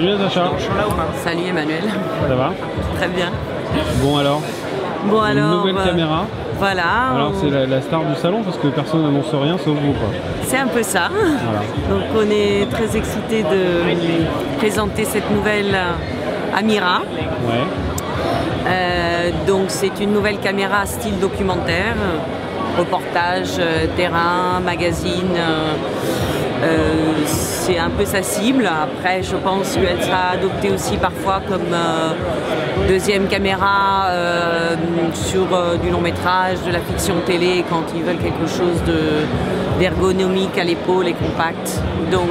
Salut Natacha. Salut Emmanuel. Ça va? Très bien. Bon alors, une nouvelle caméra. Voilà. Alors c'est la star du salon parce que personne n'annonce rien sauf vous quoi. C'est un peu ça. Voilà. Donc on est très excités de présenter cette nouvelle Amira. Ouais. Donc c'est une nouvelle caméra style documentaire, reportage, terrain, magazine. C'est un peu sa cible. Après, je pense qu'elle sera adoptée aussi parfois comme deuxième caméra sur du long métrage, de la fiction télé, quand ils veulent quelque chose d'ergonomique à l'épaule et compact. Donc,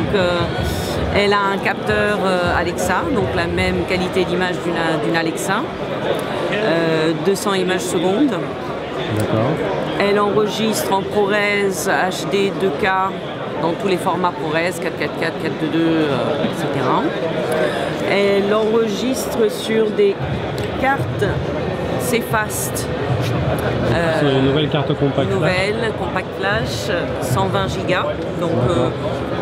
elle a un capteur Alexa, donc la même qualité d'image d'une Alexa, 200 images secondes. D'accord. Elle enregistre en ProRes HD 2K dans tous les formats ProRes, 444, 422, etc. Elle enregistre sur des cartes CFast. C'est une nouvelle carte compact. Nouvelle, compact flash, 120 Go. Donc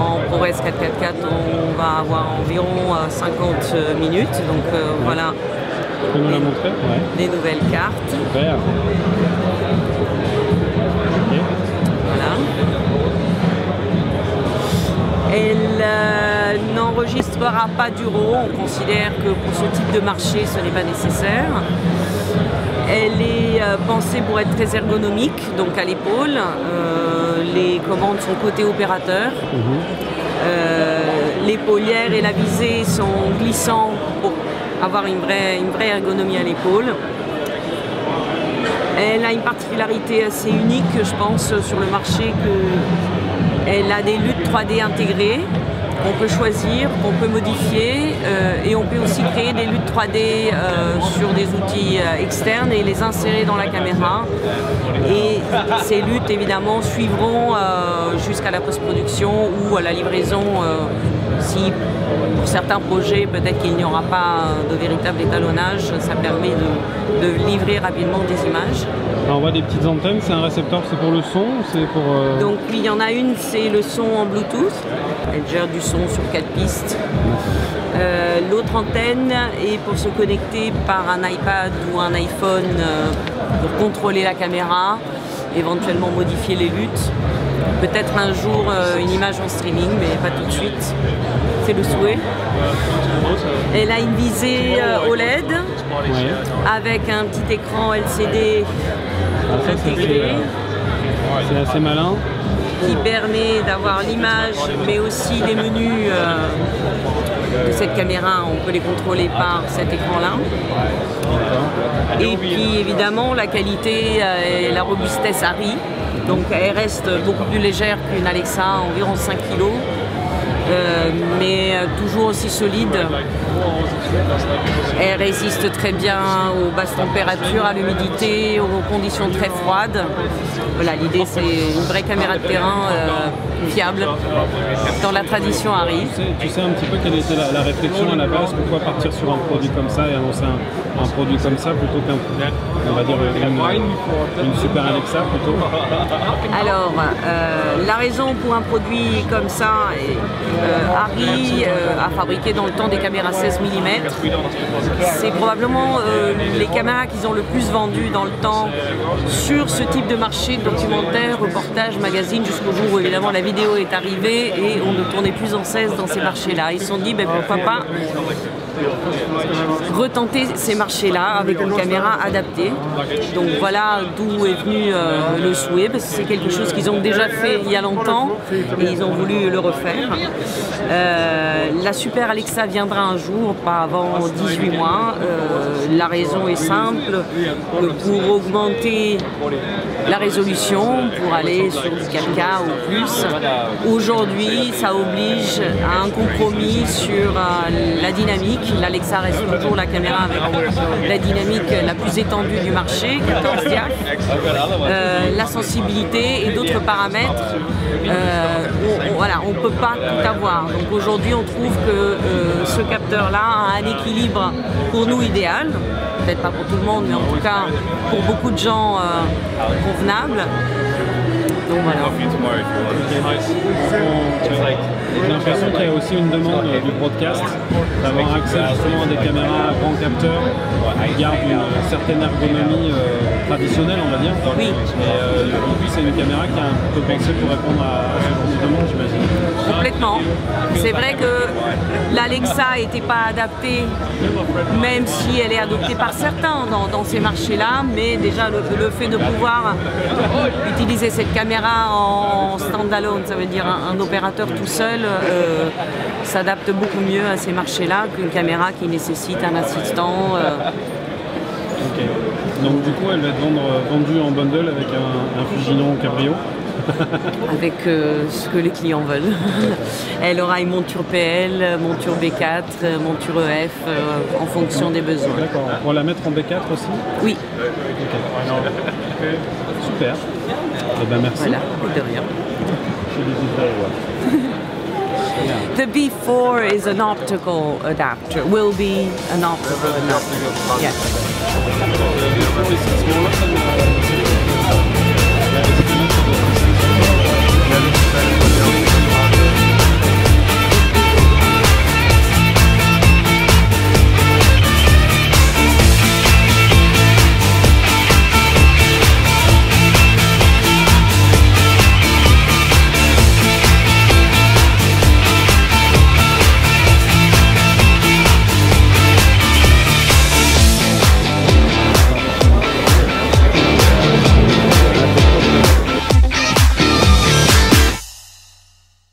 en ProRes 444, on va avoir environ 50 minutes. Donc voilà. Tu peux nous la montrer? Ouais. Des nouvelles cartes. Super. Okay. Voilà. Elle n'enregistrera pas du RAW, on considère que pour ce type de marché ce n'est pas nécessaire. Elle est pensée pour être très ergonomique, donc à l'épaule. Les commandes sont côté opérateur. L'épaulière et la visée sont glissants pour avoir une vraie ergonomie à l'épaule. Elle a une particularité assez unique, je pense, sur le marché, qu'elle a des luttes 3D intégrées qu'on peut choisir, qu'on peut modifier et on peut aussi créer des luttes 3D sur des outils externes et les insérer dans la caméra. Et ces luttes, évidemment, suivront jusqu'à la post-production ou à la livraison si pour certains projets, peut-être qu'il n'y aura pas de véritable étalonnage, ça permet de livrer rapidement des images. Alors on voit des petites antennes, c'est un récepteur, c'est pour le son ou c'est pour... Donc oui, il y en a une, c'est le son en Bluetooth. Elle gère du son sur 4 pistes. L'autre antenne est pour se connecter par un iPad ou un iPhone pour contrôler la caméra, éventuellement modifier les luttes. Peut-être un jour une image en streaming, mais pas tout de suite. C'est le souhait. Elle a une visée OLED avec un petit écran LCD intégré. C'est assez malin. Qui permet d'avoir l'image, mais aussi les menus de cette caméra. On peut les contrôler par cet écran-là. Et puis évidemment la qualité et la robustesse ARRI. Donc elle reste beaucoup plus légère qu'une Alexa, environ 5 kg, mais toujours aussi solide. Elle résiste très bien aux basses températures, à l'humidité, aux conditions très froides. Voilà, l'idée c'est une vraie caméra de terrain fiable dans la tradition ARRI. Tu sais un petit peu quelle était la réflexion à la base, pourquoi partir sur un produit comme ça et annoncer un produit comme ça plutôt qu'un, on va dire, une super Alexa plutôt? Alors, la raison pour un produit comme ça, ARRI a fabriqué dans le temps des caméras 16 mm. C'est probablement les caméras qu'ils ont le plus vendues dans le temps sur ce type de marché, documentaire, reportage, magazine, jusqu'au jour où évidemment la vidéo est arrivée et on ne tournait plus en 16 dans ces marchés-là. Ils se sont dit, ben, pourquoi pas retenter ces marchés-là avec une caméra adaptée. Donc voilà d'où est venu le souhait, parce que c'est quelque chose qu'ils ont déjà fait il y a longtemps et ils ont voulu le refaire. La Super Alexa viendra un jour, pas avant 18 mois. La raison est simple, que pour augmenter la résolution, pour aller sur du 4K ou plus, aujourd'hui ça oblige à un compromis sur la dynamique. L'Alexa reste toujours la caméra avec la dynamique la plus étendue du marché, 14 diaph, la sensibilité et d'autres paramètres. Voilà, on ne peut pas tout avoir. Donc aujourd'hui on trouve que ce capteur-là a un équilibre pour nous idéal. Peut-être pas pour tout le monde, mais en tout cas pour beaucoup de gens convenable. Donc voilà. J'ai l'impression qu'il y a aussi une demande du broadcast d'avoir accès justement à des caméras à grand capteur qui gardent une certaine ergonomie traditionnelle, on va dire. Oui. Et lui, c'est une caméra qui a un peu pensé pour répondre à ce genre de demande, j'imagine. Complètement. C'est vrai que l'Alexa n'était pas adaptée, même si elle est adoptée par certains dans ces marchés-là, mais déjà le fait de pouvoir utiliser cette caméra en standalone, ça veut dire un opérateur tout seul, s'adapte beaucoup mieux à ces marchés-là qu'une caméra qui nécessite un assistant. Ok. Donc du coup, elle va être vendue en bundle avec un Fujinon Cabrio. Avec ce que les clients veulent. Elle aura une monture PL, monture B4, monture EF en fonction des besoins. D'accord. Pour la mettre en B4 aussi? Oui. Okay. Super. Eh ben merci. Voilà, de rien. Je les The B4 is an optical adapter, will be an optical adapter. Yes.